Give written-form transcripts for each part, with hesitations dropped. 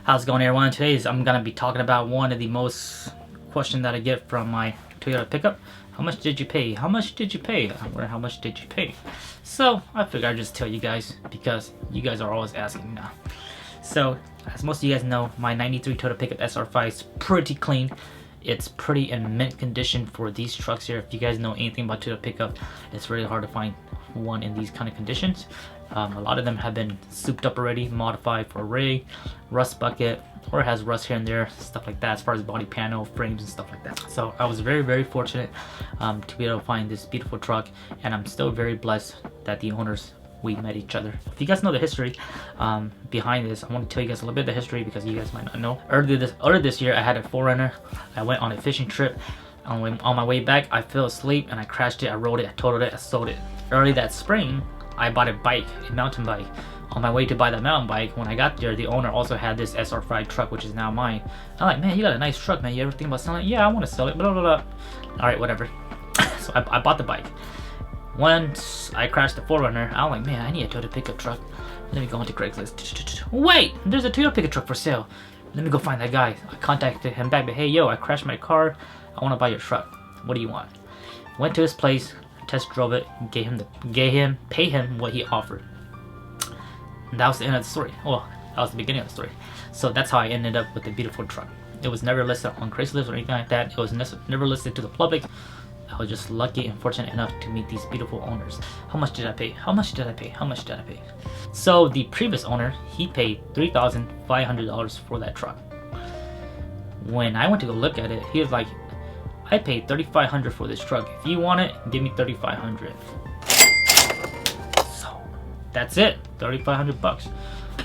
How's it going, everyone? Today I'm gonna be talking about one of the most questions that I get from my Toyota pickup. How much did you pay? How much did you pay? Or how much did you pay? So I figured I'd just tell you guys because you guys are always asking now. So as most of you guys know, my 93 Toyota pickup SR5 is pretty clean. It's pretty in mint condition for these trucks here. If you guys know anything about Toyota pickup, it's really hard to find one in these kind of conditions. A lot of them have been souped up already, modified for rig, rust bucket, or has rust here and there, stuff like that, as far as body panel, frames, and stuff like that. So I was very fortunate to be able to find this beautiful truck, and I'm still very blessed that the owners, we met each other. If you guys know the history behind this, I want to tell you guys a little bit of the history because you guys might not know. Earlier this year, I had a 4Runner. I went on a fishing trip. On my way back, I fell asleep and I crashed it. I rode it, I totaled it, I sold it. Early that spring, I bought a bike, a mountain bike. On my way to buy that mountain bike, when I got there, the owner also had this SR5 truck, which is now mine. I'm like, man, you got a nice truck, man. You ever think about selling it? Yeah, I want to sell it, blah, blah, blah. All right, whatever. So I bought the bike. Once I crashed the 4Runner, I'm like, man, I need a Toyota pickup truck. Let me go into Craigslist. Wait, there's a Toyota pickup truck for sale. Let me go find that guy. I contacted him back, but hey, yo, I crashed my car. I want to buy your truck. What do you want? Went to his place, test drove it, pay him what he offered. And that was the end of the story. Well, that was the beginning of the story. So that's how I ended up with the beautiful truck. It was never listed on Craigslist or anything like that. It was never listed to the public. I was just lucky and fortunate enough to meet these beautiful owners. How much did I pay? How much did I pay? How much did I pay? So the previous owner, he paid $3,500 for that truck. When I went to go look at it, he was like, I paid $3,500 for this truck. If you want it, give me $3,500. So that's it, $3,500.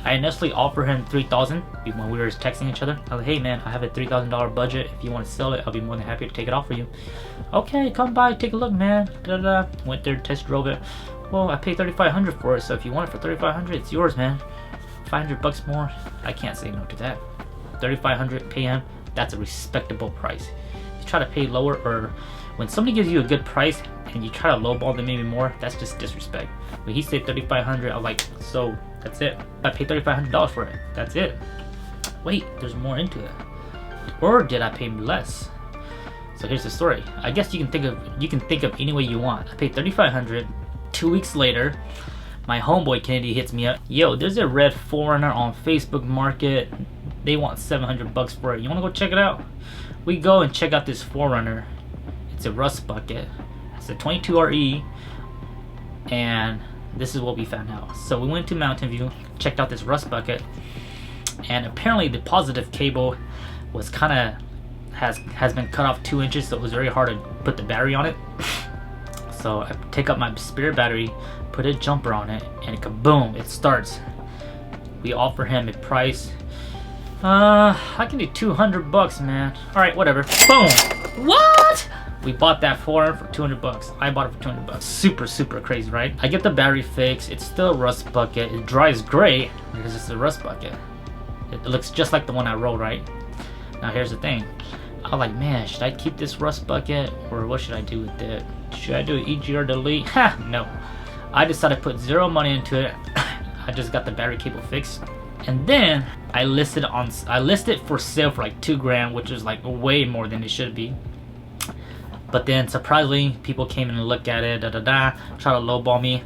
I initially offered him $3,000 when we were texting each other. I was like, hey man, I have a $3,000 budget. If you want to sell it, I'll be more than happy to take it off for you. Okay, come by, take a look, man. Went there, test drove it. Well, I paid $3,500 for it, so if you want it for $3,500, it's yours, man. $500 more, I can't say no to that. $3,500, pay him. That's a respectable price. You try to pay lower, or when somebody gives you a good price and you try to lowball them maybe more, that's just disrespect. When he said $3,500, I was like, so that's it. I paid $3,500 for it. That's it. Wait, there's more into it. Or did I pay less? So here's the story. I guess you can think of any way you want. I paid $3,500. 2 weeks later, my homeboy Kennedy hits me up. Yo, there's a red 4Runner on Facebook Market. They want $700 for it. You wanna go check it out? We go and check out this 4Runner. It's a rust bucket. It's a 22 RE, and this is what we found out. So we went to Mountain View, checked out this rust bucket, and apparently the positive cable was kind of has been cut off 2 inches, so it was very hard to put the battery on it. So I take up my spare battery, put a jumper on it, and kaboom, it starts. We offer him a price. I can do $200, man. All right, whatever. Boom. What? We bought that for $200. I bought it for $200. Super crazy, right? I get the battery fixed. It's still a rust bucket. It dries great because it's a rust bucket. It looks just like the one I rolled, right? Now here's the thing. I was like, man, should I keep this rust bucket or what should I do with it? Should I do an EGR delete? Ha, no. I decided to put zero money into it. I just got the battery cable fixed. And then I listed for sale for like $2,000, which is like way more than it should be. But then surprisingly, people came in and looked at it, try to lowball me,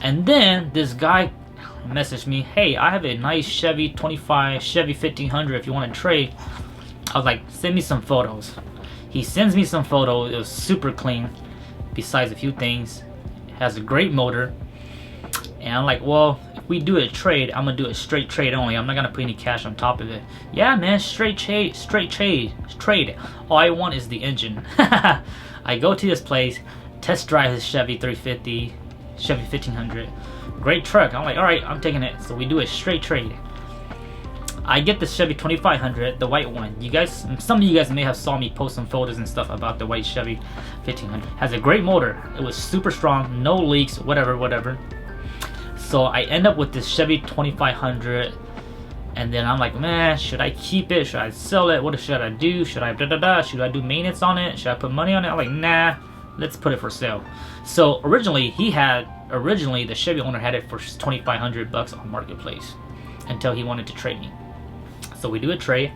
and then this guy messaged me, hey, I have a nice Chevy 25, Chevy 1500 if you want to trade. I was like, send me some photos. He sends me some photos. It was super clean, besides a few things. It has a great motor. And I'm like, well, if we do a trade, I'm gonna do a straight trade only. I'm not gonna put any cash on top of it. Yeah, man, straight trade. All I want is the engine. I go to this place, test drive his Chevy 350, Chevy 1500. Great truck. I'm like, all right, I'm taking it. So we do a straight trade. I get the Chevy 2500, the white one. Some of you guys may have saw me post some photos and stuff about the white Chevy 1500. Has a great motor. It was super strong, no leaks, whatever. So I end up with this Chevy 2500, and then I'm like, man, should I keep it? Should I sell it? What should I do? Should I Should I do maintenance on it? Should I put money on it? I'm like, nah, let's put it for sale. So originally the Chevy owner had it for $2,500 on Marketplace. until he wanted to trade me. So we do a trade.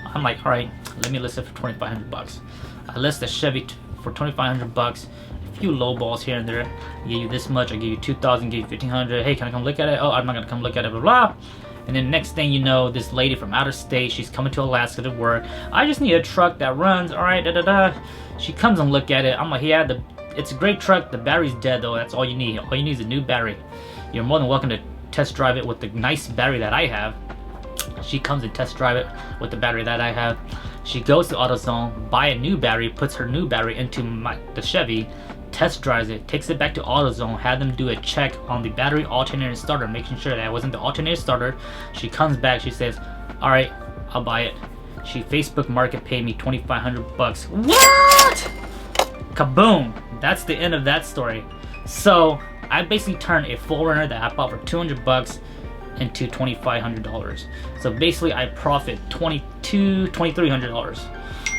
I'm like, all right, let me list it for 2,500 bucks. I list the Chevy for 2,500 bucks. A few low balls here and there. I give you this much. I give you 2,000. Give you 1,500. Hey, can I come look at it? Oh, I'm not gonna come look at it. Blah blah. And then next thing you know, this lady from outer state, she's coming to Alaska to work. I just need a truck that runs. All right, da da da. She comes and look at it. I'm like, yeah, it's a great truck. The battery's dead though. That's all you need. All you need is a new battery. You're more than welcome to test drive it with the nice battery that I have. She comes and test drive it with the battery that I have. She goes to AutoZone, buy a new battery, puts her new battery into the Chevy, test drives it, takes it back to AutoZone, had them do a check on the battery, alternator, and starter, making sure that it wasn't the alternator starter. She comes back, she says, all right, I'll buy it. She Facebook Market paid me 2,500 bucks. What? Kaboom! That's the end of that story. So I basically turned a 4Runner that I bought for 200 bucks into $2,500. So basically I profit $2,300.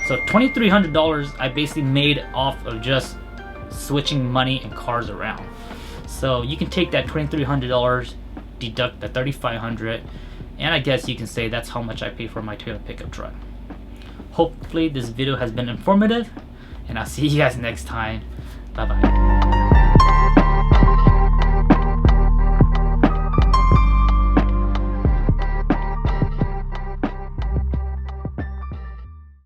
So $2,300 I basically made off of just switching money and cars around. So you can take that $2,300, deduct the $3,500, and I guess you can say that's how much I pay for my Toyota pickup truck. Hopefully this video has been informative, and I'll see you guys next time. Bye bye.